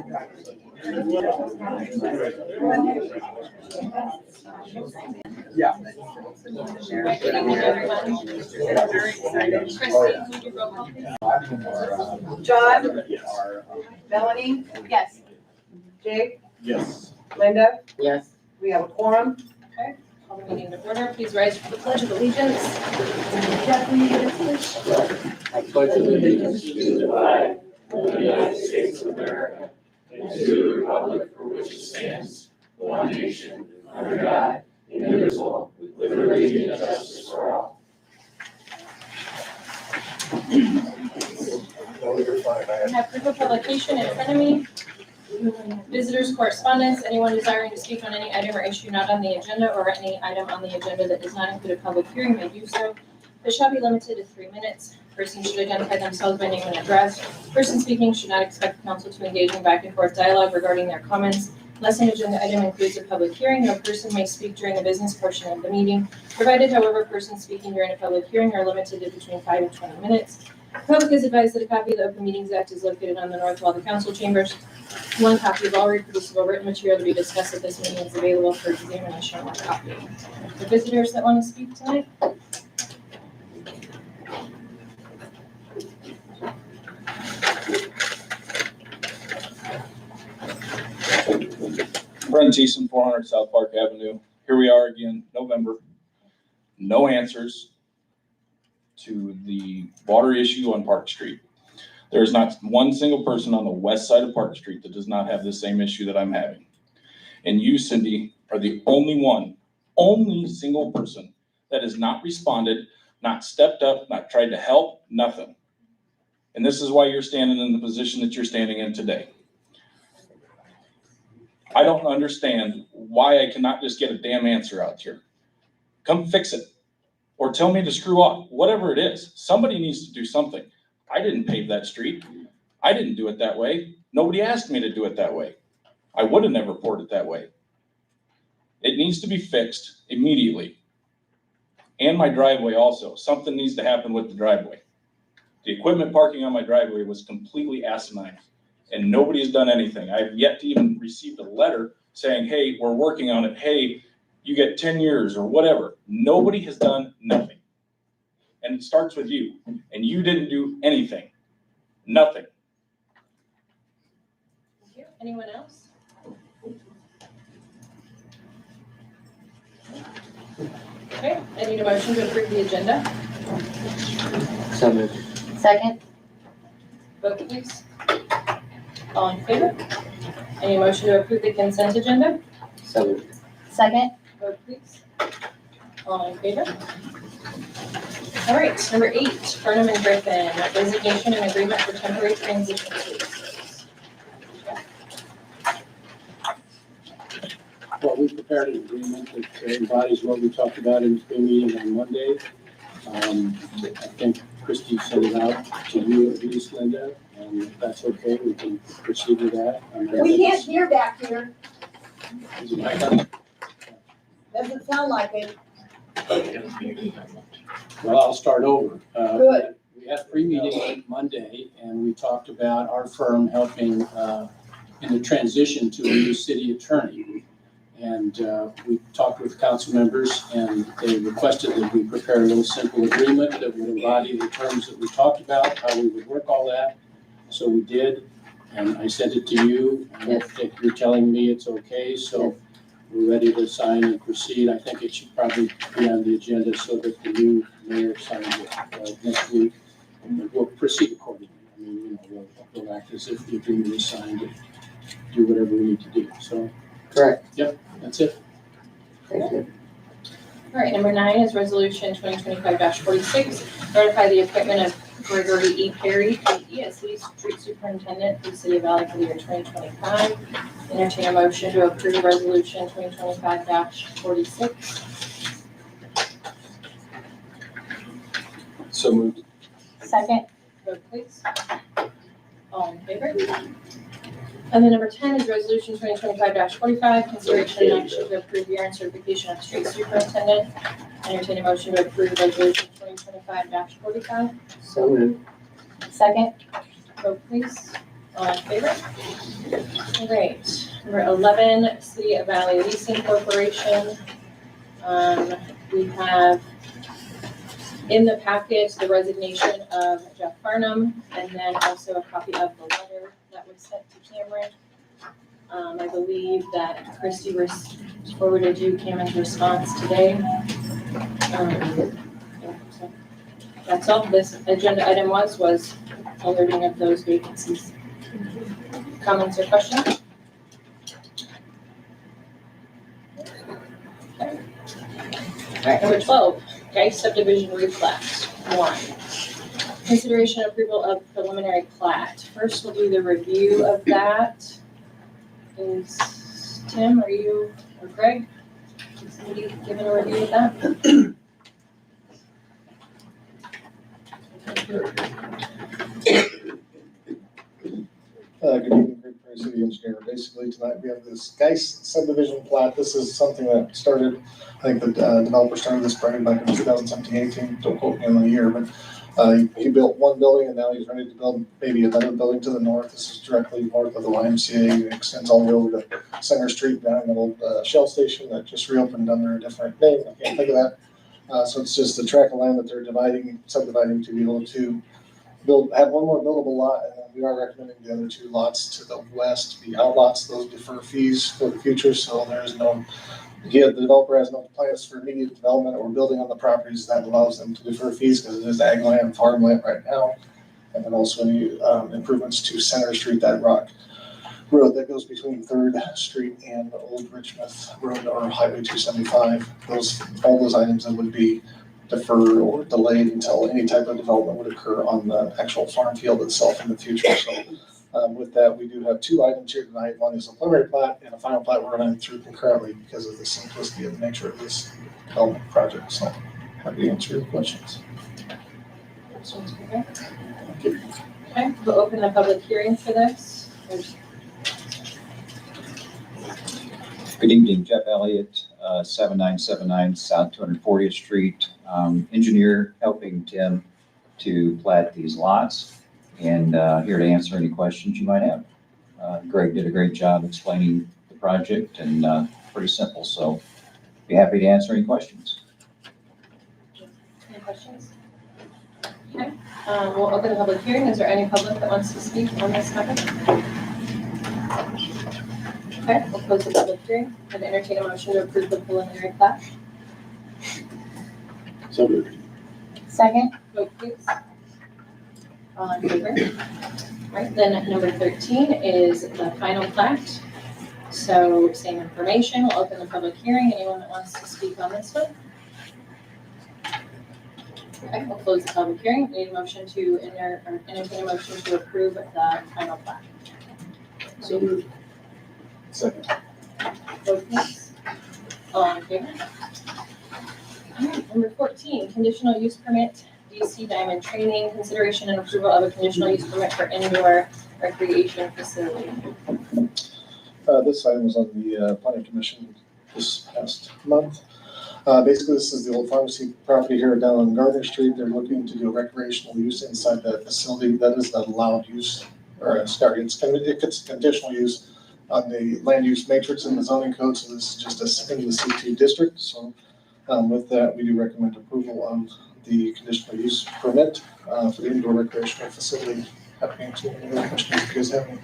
Yeah. John? Yes. Melanie? Yes. Jake? Yes. Linda? Yes. We have a quorum. Call the meeting to order. Please rise for the Pledge of Allegiance. I pledge allegiance to the flag of the United States of America and to the republic for which it stands, one nation, under God, indivisible, with liberty and justice for all. I have proof of publication in front of me. Visitors' correspondence. Anyone desiring to speak on any item or issue not on the agenda or any item on the agenda that does not include a public hearing may do so. It shall be limited to 3 minutes. Persons should identify themselves by name and address. Person speaking should not expect council to engage in back and forth dialogue regarding their comments. Unless an agenda item includes a public hearing, no person may speak during the business portion of the meeting, provided, however, persons speaking during a public hearing are limited to between 5 and 20 minutes. The public is advised that a copy of the Open Meetings Act is located on the north wall of the council chambers. One copy of all reproducible written material to be discussed at this meeting is available for examination or copy. The visitors that want to speak tonight? Brent Thiessen, 400 South Park Avenue. Here we are again, November. No answers to the water issue on Park Street. There is not one single person on the west side of Park Street that does not have the same issue that I'm having. And you, Cindy, are the only single person that has not responded, not stepped up, not tried to help, nothing. And this is why you're standing in the position that you're standing in today. I don't understand why I cannot just get a damn answer out here. Come fix it. Or tell me to screw off. Whatever it is, somebody needs to do something. I didn't pave that street. I didn't do it that way. Nobody asked me to do it that way. I would have never poured it that way. It needs to be fixed immediately. And my driveway also. Something needs to happen with the driveway. The equipment parking on my driveway was completely asinine. And nobody has done anything. I've yet to even receive a letter saying, hey, we're working on it. Hey, you get 10 years or whatever. Nobody has done nothing. And it starts with you. And you didn't do anything. Nothing. Thank you. Anyone else? Okay, I need a motion to approve the agenda. So moved. Second. Vote please. All in favor? Any motion to approve the consent agenda? So moved. Second. Vote please. All in favor? All right, number 8, Burnham and Griffin, resignation and agreement for temporary transition services. Well, we prepared an agreement that embodies what we talked about in the meeting on Monday. I think Christie sent it out to you at least, Linda, and if that's okay, we can proceed with that. We can't hear back here. Is it back up? Doesn't sound like it. Well, I'll start over. Good. We had a pre-meeting on Monday, and we talked about our firm helping in the transition to a new city attorney. And we talked with council members, and they requested that we prepare a little simple agreement that would embody the terms that we talked about, how we would work all that. So we did, and I sent it to you. And Yes. if you're telling me it's okay, so we're ready to sign and proceed. I think it should probably be on the agenda so that the new mayor signs it next week. And we'll proceed accordingly. I mean, we'll act as if the agreement is signed and do whatever we need to do. So, Correct. that's it. Thank you. All right, number 9 is resolution 2025-46, ratify the appointment of Gregory E. Perry, ESC Street Superintendent for the City of Valley for the year 2025. Entertain a motion to approve resolution 2025-46. So moved. Second. Vote please. All in favor? And then number 10 is resolution 2025-45, consideration and action to approve year-end certification of street superintendent. Entertain a motion to approve resolution 2025-45. So moved. Second. Vote please. All in favor? All right, number 11, City of Valley Leasing Corporation. We have in the package the resignation of Jeff Farnham, and then also a copy of the letter that was sent to Cameron. I believe that Christie forwarded you Cameron's response today. Yeah, so that's all this agenda item was alerting of those vacancies. Comments or questions? Okay. All right, number 12, Geist subdivision replat, 1. Consideration approval of preliminary plat. First, we'll do the review of that. Is Tim, are you, or Greg? Is somebody giving a review of that? Good evening, Great Prairie City Engineer. Basically, tonight we have this Geist subdivision plat. This is something that started, I think the developer started this project back in 2017-18. Don't quote me on the year, but he built one building and now he's ready to build maybe another building to the north. This is directly north of the YMCA. It extends all the way over to Center Street down an old Shell station that just reopened under a different name. I can't think of that. So it's just a tract of land that they're subdividing to be able to have one more buildable lot, and then we are recommending the other 2 lots to the west be outlots. Those defer fees for the future, so there's no, the developer has no plans for immediate development or building on the properties. That allows them to defer fees because it is ag land, farmland right now. And then also any improvements to Center Street, that rock road that goes between 3rd Street and Old Richmond Road or Highway 275. All those items that would be deferred or delayed until any type of development would occur on the actual farm field itself in the future. So with that, we do have 2 items here tonight. One is a preliminary plat and a final plat we're running through concurrently because of the simplicity of the nature of this development project. So happy to answer your questions. Questions for Greg? Okay, we'll open the public hearing for this. Good evening, Jeff Elliott, 7979 South 240th Street. Engineer helping Tim to plat these lots and here to answer any questions you might have. Greg did a great job explaining the project and pretty simple, so be happy to answer any questions. Any questions? Okay, we'll open the public hearing. Is there any public that wants to speak on this topic? Okay, we'll close the public hearing and entertain a motion to approve the preliminary plat. So moved. Second? Vote please. All in favor? All right, then number 13 is the final plat. So same information. We'll open the public hearing. Anyone that wants to speak on this one? Okay, we'll close the public hearing. Need a motion to entertain a motion to approve the final plat. So moved. Second. Vote please. All in favor? All right, number 14, conditional use permit, DC Diamond Training, consideration and approval of a conditional use permit for indoor recreation facility. This item was on the planning commission this past month. Basically, this is the old pharmacy property here down on Gardner Street. They're looking to do recreational use inside that facility. That is the allowed use, or it's conditional use on the land use matrix in the zoning code. So this is just in the C2 district. So with that, we do recommend approval of the conditional use permit for the indoor recreational facility. Happy to answer any other questions if you guys have any.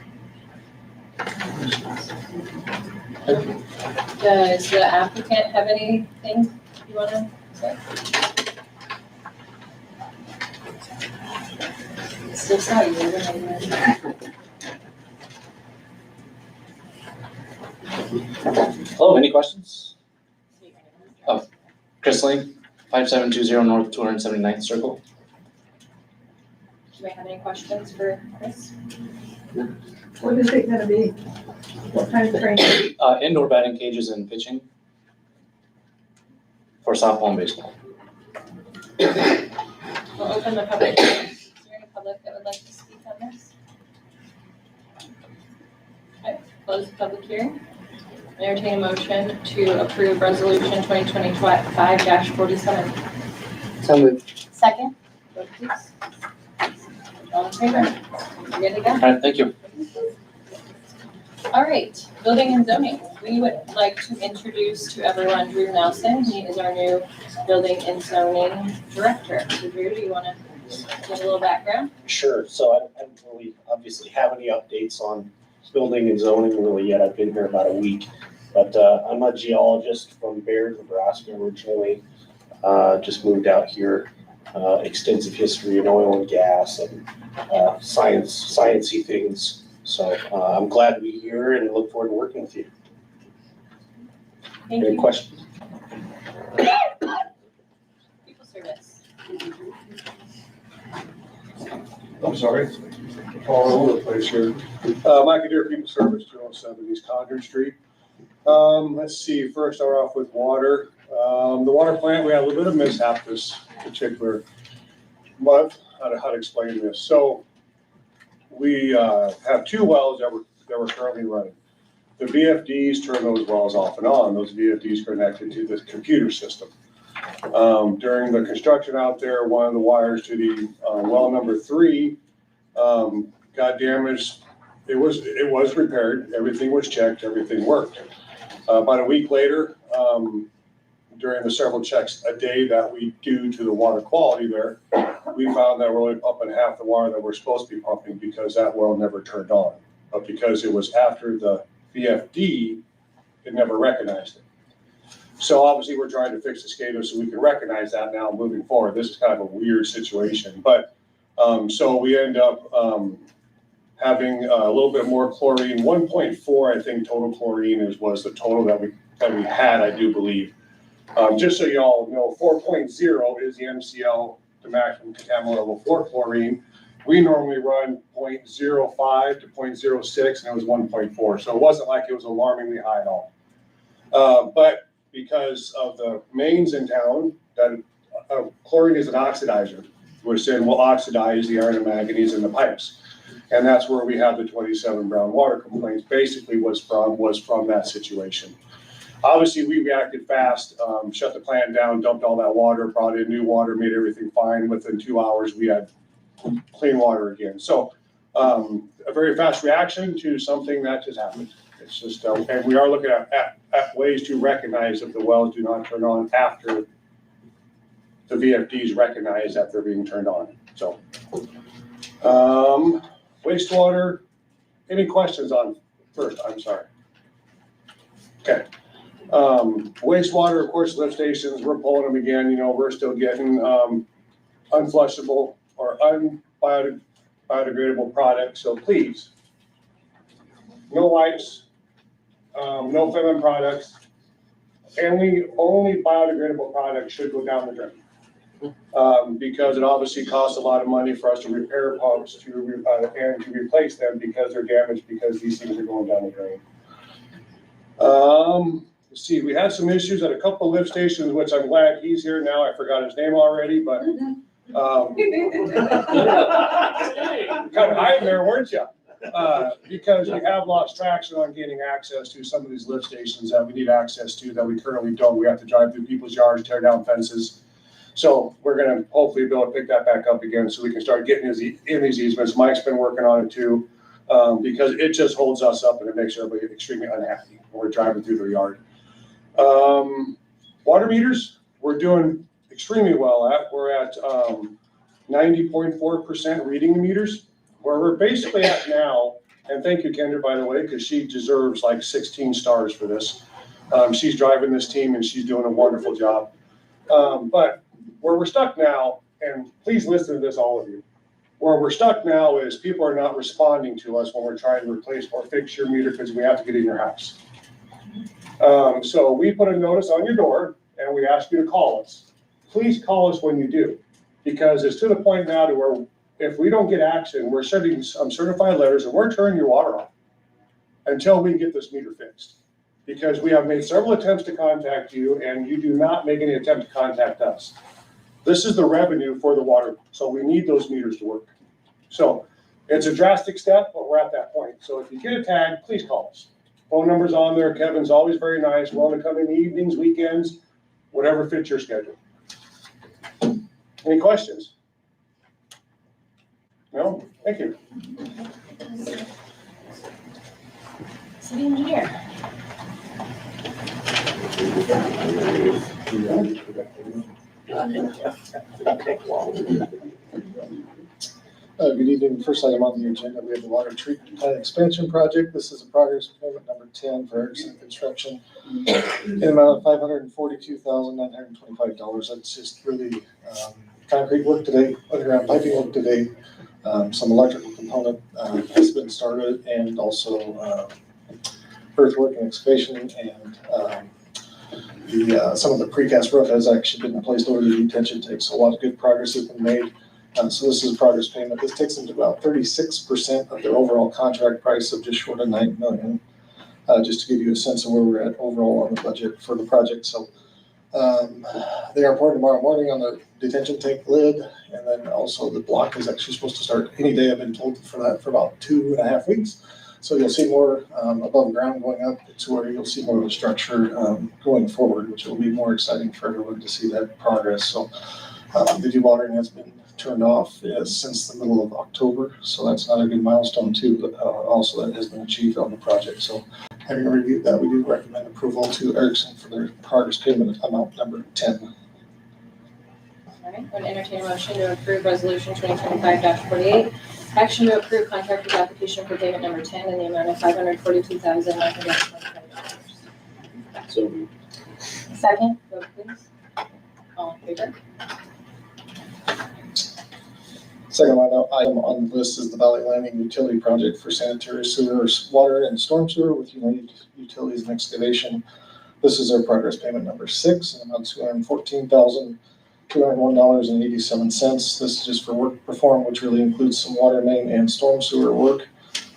Does the applicant have anything you want to say? Still saw you. Hello, any questions? Chris Link, 5720 North 279th Circle. Do you have any questions for Chris? What is it gonna be? What kind of training? Indoor batting cages and pitching for softball and baseball. We'll open the public hearing. Is there any public that would like to speak on this? Okay, close the public hearing. Entertain a motion to approve resolution 2025-47. So moved. Second? Vote please. All in favor? You're good to go. All right, thank you. All right, building and zoning. We would like to introduce to everyone Drew Nelson. He is our new building and zoning director. So Drew, do you want to give a little background? Sure, so I don't really obviously have any updates on building and zoning really yet. I've been here about a week. But I'm a geologist from Baird, Nebraska originally. Just moved out here. Extensive history in oil and gas and sciencey things. So I'm glad to be here and look forward to working with you. Thank Any you. questions? People service. I'm sorry, all over the place here. Mike Adair, People Service, 207 East Concord Street. Let's see, first start off with water. The water plant, we had a little bit of mishap this particular month. How to explain this? So we have two wells that we're currently running. The VFDs turn those wells off and on. Those VFDs connected to the computer system. During the construction out there, one of the wires to the well number 3 got damaged. It was repaired. Everything was checked. Everything worked. About a week later, during the several checks a day that we do to the water quality there, we found that we're only pumping half the water that we're supposed to be pumping because that well never turned on. But because it was after the VFD, it never recognized it. So obviously we're trying to fix the SCADA so we can recognize that now moving forward. This is kind of a weird situation, but so we end up having a little bit more chlorine. 1.4, I think, total chlorine was the total that we had, I do believe. Just so you all know, 4.0 is the MCL, the maximum contaminant level for chlorine. We normally run 0.05 to 0.06, and it was 1.4. So it wasn't like it was alarmingly high at all. But because of the mains in town, that chlorine is an oxidizer, which then will oxidize the iron and manganese in the pipes. And that's where we have the 27 brown water complaints, basically was from that situation. Obviously, we reacted fast, shut the plant down, dumped all that water, brought in new water, made everything fine. Within 2 hours, we had clean water again. So a very fast reaction to something that just happened. It's just, and we are looking at ways to recognize if the wells do not turn on after the VFDs recognize that they're being turned on. So wastewater, any questions on first? I'm sorry. Okay. Wastewater, of course, lift stations, we're pulling them again. You know, we're still getting unflushable or unbiodegradable products. So please, no wipes, no feminine products. Only biodegradable products should go down the drain. Because it obviously costs a lot of money for us to repair pumps and to replace them because they're damaged because these things are going down the drain. Let's see, we had some issues at a couple of lift stations, which I'm glad he's here now. I forgot his name already, but kind of hiding there, weren't you? Because we have lost traction on getting access to some of these lift stations that we need access to that we currently don't. We have to drive through people's yards, tear down fences. So we're gonna hopefully be able to pick that back up again so we can start getting in these easements. Mike's been working on it too, because it just holds us up and it makes everybody extremely unhappy when we're driving through their yard. Water meters, we're doing extremely well at. We're at 90.4% reading the meters. Where we're basically at now, and thank you, Kendra, by the way, because she deserves like 16 stars for this. She's driving this team and she's doing a wonderful job. But where we're stuck now, and please listen to this, all of you, where we're stuck now is people are not responding to us when we're trying to replace or fix your meter because we have to get in your house. So we put a notice on your door and we ask you to call us. Please call us when you do, because it's to the point now to where if we don't get action, we're sending some certified letters and we're turning your water off until we get this meter fixed. Because we have made several attempts to contact you and you do not make any attempt to contact us. This is the revenue for the water, so we need those meters to work. So it's a drastic step, but we're at that point. So if you get a tag, please call us. Phone number's on there. Kevin's always very nice, willing to come in the evenings, weekends, whatever fits your schedule. Any questions? No? Thank you. City engineer. Good evening. First item on the agenda, we have the water treatment plant expansion project. This is a progress payment number 10 for Erickson Construction in the amount of $542,925. That's just really concrete work today, underground piping work today. Some electrical component has been started, and also earthwork and excavation, and some of the precast roof has actually been placed over the detention tank. So a lot of good progress has been made. So this is a progress payment. This takes them to about 36% of their overall contract price of just short of $9 million. Just to give you a sense of where we're at overall on the budget for the project. So they are pouring tomorrow morning on the detention tank lid, and then also the block is actually supposed to start any day. I've been told for that for about 2.5 weeks. So you'll see more above ground going up to where you'll see more of a structure going forward, which will be more exciting for everyone to see that progress. So the dewatering has been turned off since the middle of October. So that's not a good milestone too, but also that has been achieved on the project. So having reviewed that, we do recommend approval to Erickson for their progress payment amount number 10. All right, would entertain a motion to approve resolution 2025-48. Action to approve contractor's application for payment number 10 in the amount of $542,925. So moved. Second, vote please. All in favor? Second item on the list is the Valley Landing Utility Project for sanitary sewer, water, and storm sewer with United Utilities and Excavation. This is our progress payment number 6, and about $214,201.87. This is just for work performed, which really includes some water main and storm sewer work.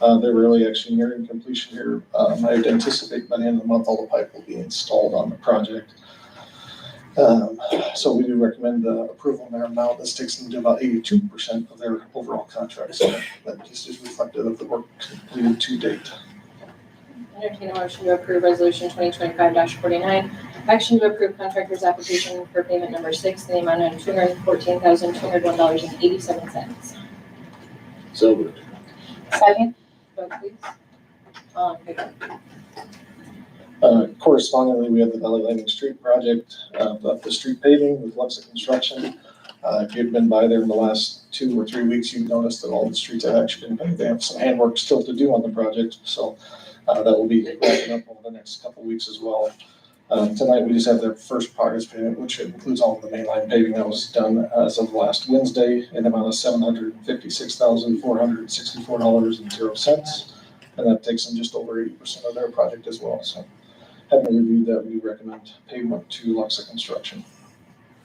They're really actually nearing completion here. I'd anticipate by the end of the month, all the pipe will be installed on the project. So we do recommend the approval in their amount. This takes them to about 82% of their overall contract. So that just is reflective of the work completed to date. Entertain a motion to approve resolution 2025-49. Action to approve contractor's application for payment number 6 in the amount of $214,201.87. So moved. Second, vote please. All in favor? Correspondingly, we have the Valley Landing Street project, the street paving with Luxa Construction. If you've been by there in the last 2 or 3 weeks, you've noticed that all the streets have actually been paved. They have some handwork still to do on the project, so that will be wrapping up over the next couple of weeks as well. Tonight, we just have the first progress payment, which includes all of the mainline paving that was done as of last Wednesday in the amount of $756,464.00. And that takes them just over 80% of their project as well. So having reviewed that, we recommend payment to Luxa Construction.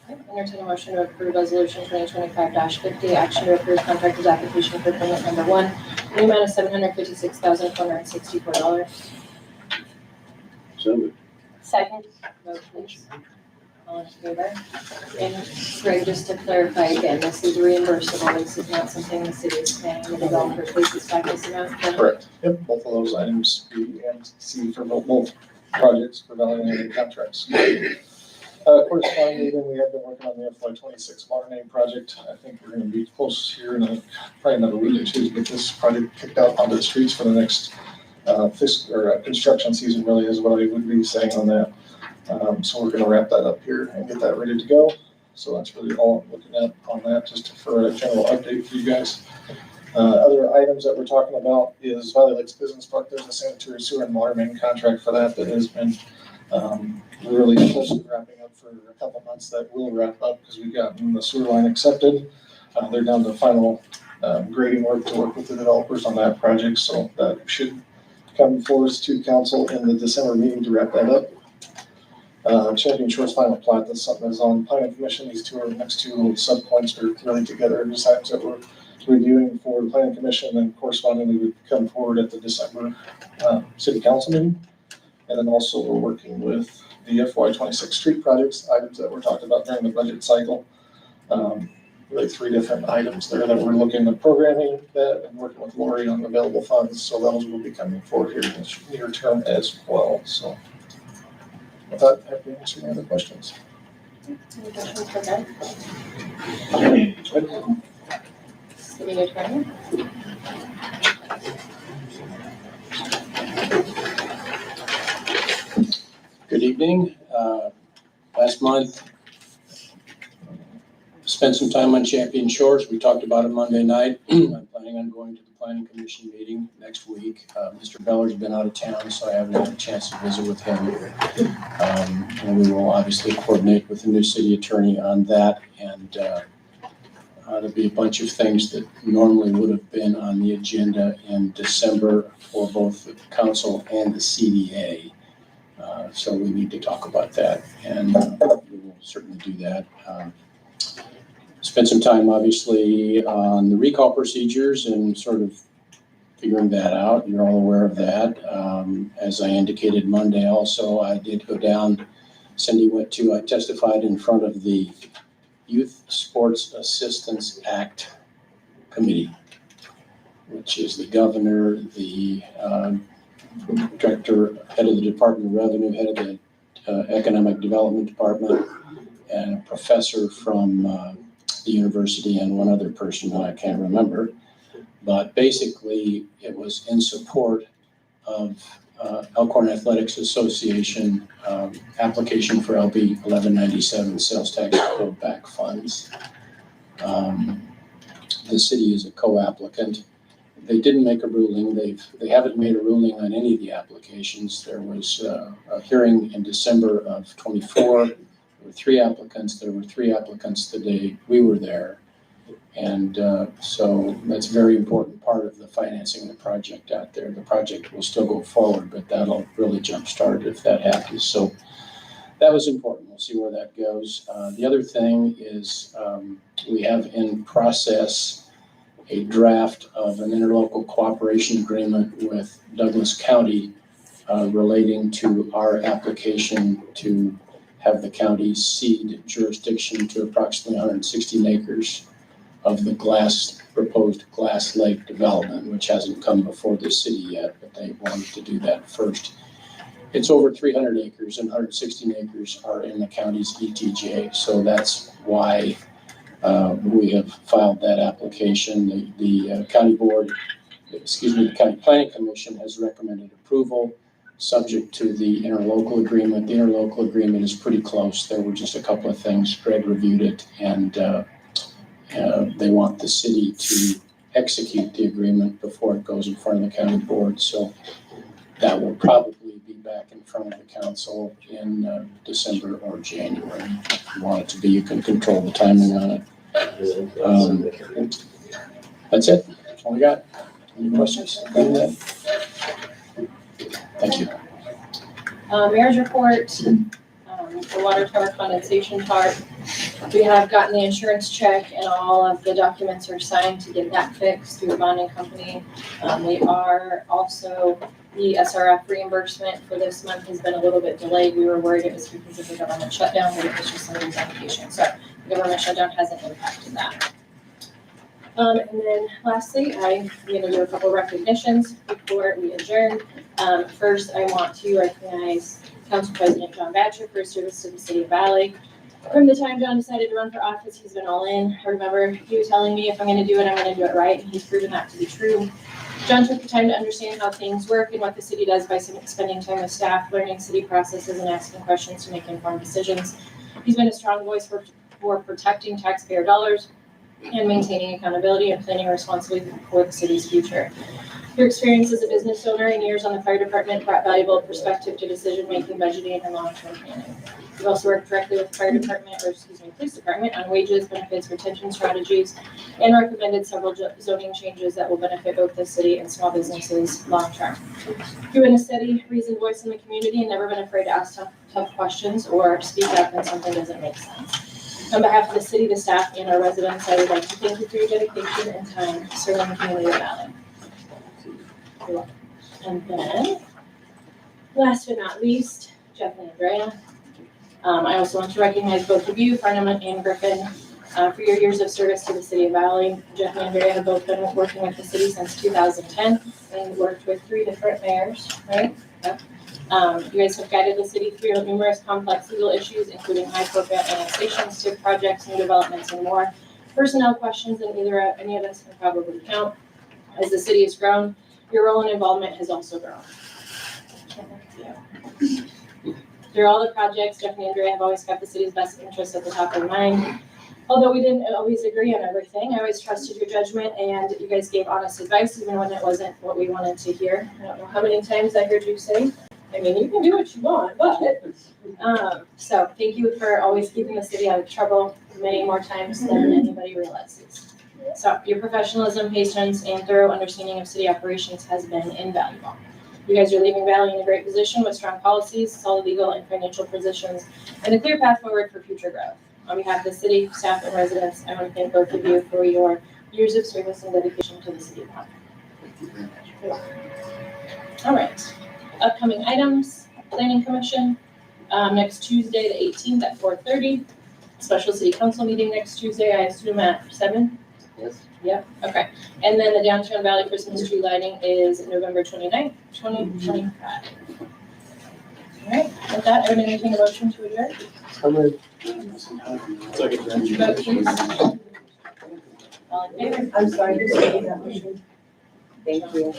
Entertain a motion to approve resolution 2025-50. Action to approve contractor's application for payment number 1 in the amount of $756,464. So moved. Second, vote please. All in favor? And Greg, just to clarify again, this is reimbursable. This is not something the city is paying. The developer pays this back this amount. Correct. Yep, both of those items B and C for both projects for Valley Landing contracts. Correspondingly, then we have been working on the FY26 water main project. I think we're going to be close here in probably another week or 2 to get this project kicked out onto the streets for the next construction season, really is what I would be saying on that. So we're going to wrap that up here and get that ready to go. So that's really all I'm looking at on that, just for a general update for you guys. Other items that we're talking about is Valley Lakes Business Park. There's a sanitary sewer and water main contract for that has been really close to wrapping up for a couple months. That will wrap up because we've gotten the sewer line accepted. They're down to final grading work to work with the developers on that project. So that should come before us to council in the December meeting to wrap that up. Champion Shore's final plat, that's something that's on planning commission. These two are next 2 little subpoints are really together. Just items that we're reviewing for the planning commission, and correspondingly would come forward at the December city council meeting. And then also we're working with the FY26 street projects, items that we're talking about during the budget cycle. Really 3 different items there that we're looking at programming that and working with Lori on available funds. So those will be coming forward here in the near term as well. So with that, happy to answer any other questions. Any questions for Greg? City attorney? evening. Last month, spent some time on Champion Shores. We talked about it Monday night. I'm planning on going to the planning commission meeting next week. Mr. Beller's been out of town, so I haven't had a chance to visit with him. And we will obviously coordinate with the new city attorney on that. And there'll be a bunch of things that normally would have been on the agenda in December for both the council and the CDA. So we need to talk about that, and we will certainly do that. Spent some time, obviously, on the recall procedures and sort of figuring that out. You're all aware of that. As I indicated Monday also, I did go down. Cindy I testified in front of the Youth Sports Assistance Act Committee, which is the governor, the director, head of the Department of Revenue, head of the Economic Development Department, and a professor from the university, and one other person who I can't remember. But basically, it was in support of Elkhorn Athletics Association application for LB 1197 sales tax code back funds. The city is a co-applicant. They didn't make a ruling. They haven't made a ruling on any of the applications. There was a hearing in December of 24. There were 3 applicants. There were 3 applicants the day we were there. And so that's a very important part of the financing of the project out there. The project will still go forward, but that'll really jumpstart if that happens. So that was important. We'll see where that goes. The other thing is we have in process a draft of an interlocal cooperation agreement with Douglas County relating to our application to have the county cede jurisdiction to approximately 116 acres of the proposed Glass Lake development, which hasn't come before the city yet, but they wanted to do that first. It's over 300 acres and 116 acres are in the county's ETJ. So that's why we have filed that application. The county planning commission has recommended approval subject to the interlocal agreement. The interlocal agreement is pretty close. There were just a couple of things. Greg reviewed it, and they want the city to execute the agreement before it goes in front of the county board. So that will probably be back in front of the council in December or January. If you want it to be, you can control the timing on it. That's it. That's all we got. Any questions? Thank you. Mayor's report, the water tower condensation part. We have gotten the insurance check and all of the documents are signed to get that fixed through the bonding company. We are also, the SRF reimbursement for this month has been a little bit delayed. We were worried it was because of the government shutdown, but it was just somebody's application. So the government shutdown hasn't impacted that. And then lastly, I'm going to do a couple recognitions before we adjourn. First, I want to recognize Council President John Batcher for his service to the city of Valley. From the time John decided to run for office, he's been all in. I remember he was telling me if I'm going to do it, I'm going to do it right, and he's proven that to be true. John took the time to understand how things work and what the city does by spending time with staff, learning city processes, and asking questions to make informed decisions. He's been a strong voice for protecting taxpayer dollars and maintaining accountability and planning responsibly for the city's future. Your experience as a business owner and years on the fire department brought valuable perspective to decision-making, budgeting, and long-term planning. You've also worked directly with police department on wages, benefits, retention strategies, and recommended several zoning changes that will benefit both the city and small businesses long-term. You've been a steady, reasoned voice in the community and never been afraid to ask tough questions or speak up when something doesn't make sense. On behalf of the city, the staff, and our residents, I would like to thank you for your dedication and time serving the community of Valley. You're welcome. And then, last but not least, Jeff and Andrea. I also want to recognize both of you, Farnham and Griffin, for your years of service to the city of Valley. Jeff and Andrea have both been working with the city since 2010 and worked with 3 different mayors, right? Yep. You guys have guided the city through numerous complex legal issues, including high profile annexations, TIF projects, new developments, and more. Personnel questions that any of us can probably count. As the city has grown, your role and involvement has also grown. Through all the projects, Jeff and Andrea have always kept the city's best interests at the top of mind. Although we didn't always agree on everything, I always trusted your judgment, and you guys gave honest advice even when it wasn't what we wanted to hear. I don't know how many times I heard you say, I mean, you can do what you want, but, so thank you for always keeping the city out of trouble many more times than anybody realizes. So your professionalism, patience, and thorough understanding of city operations has been invaluable. You guys are leaving Valley in a great position with strong policies, solid legal and financial positions, and a clear path forward for future growth. On behalf of the city, staff, and residents, I want to thank both of you for your years of service and dedication to the city of Concord. All right, upcoming items, Planning Commission, next Tuesday, the 18th at 4:30. Special city council meeting next Tuesday, I assume at 7? Yes. Yep, okay. And then the Downtown Valley Christmas tree lighting is November 29th, 2025. All right, with that, I would entertain a motion to adjourn. So moved. Vote please. All in favor? I'm sorry, who's making that motion? Thank you.